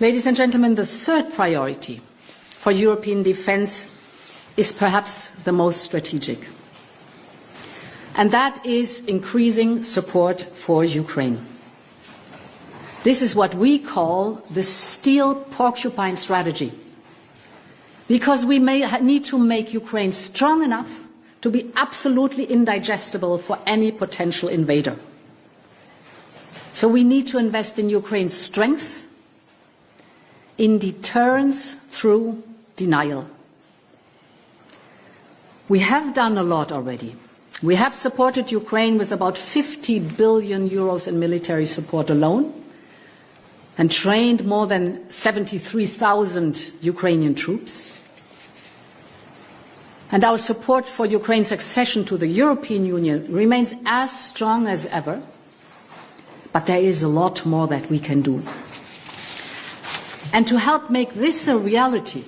Ladies and gentlemen, the third priority for European defence is perhaps the most strategic, and that is increasing support for Ukraine. This is what we call the steel porcupine strategy, because we need to make Ukraine strong enough to be absolutely indigestible for any potential invader. So we need to invest in Ukraine's strength, in deterrence through denial. We have done a lot already. We have supported Ukraine with about 50 billion euros in military support alone, and trained more than 73,000 Ukrainian troops. And our support for Ukraine's accession to the European Union remains as strong as ever, but there is a lot more that we can do. And to help make this a reality,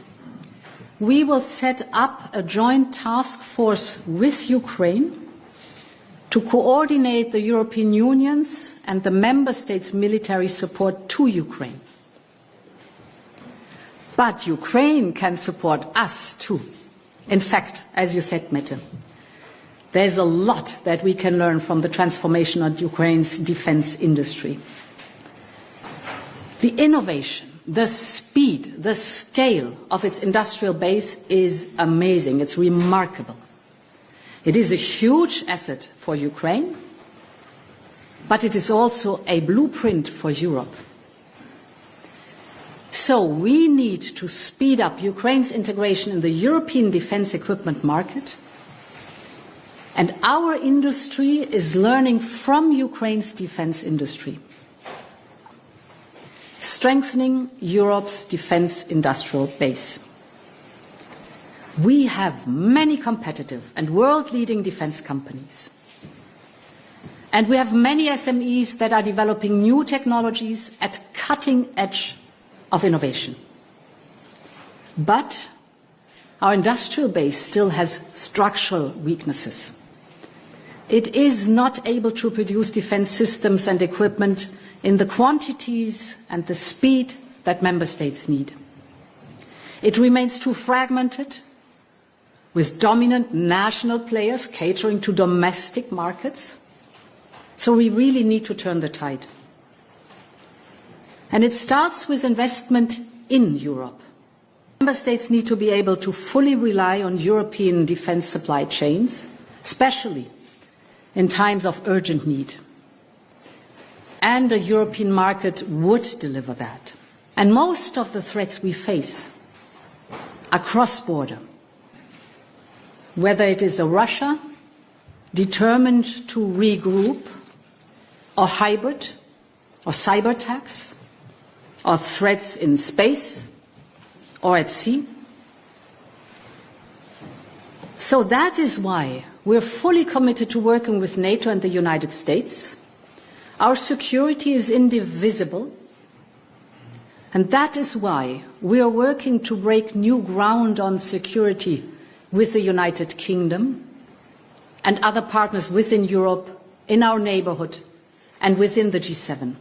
we will set up a joint task force with Ukraine to coordinate the European Union's and the Member States' military support to Ukraine. But Ukraine can support us too. In fact, as you said, Mette, there's a lot that we can learn from the transformation of Ukraine's defense industry. The innovation, the speed, the scale of its industrial base is amazing. It's remarkable. It is a huge asset for Ukraine, but it is also a blueprint for Europe. So we need to speed up Ukraine's integration in the European defense equipment market, and our industry is learning from Ukraine's defense industry. Strengthening Europe's defense industrial base. We have many competitive and world-leading defense companies. And we have many SMEs that are developing new technologies at cutting edge of innovation. But our industrial base still has structural weaknesses. It is not able to produce defense systems and equipment in the quantities and the speed that member states need. It remains too fragmented, with dominant national players catering to domestic markets. So we really need to turn the tide. And it starts with investment in Europe. Member states need to be able to fully rely on European defense supply chains, especially in times of urgent need. And a European market would deliver that. And most of the threats we face are cross-border. Whether it is a Russia determined to regroup, or hybrid, or cyber attacks, or threats in space, or at sea. So that is why we're fully committed to working with NATO and the United States. Our security is indivisible, and that is why we are working to break new ground on security with the United Kingdom and other partners within Europe, in our neighbourhood, and within the G7.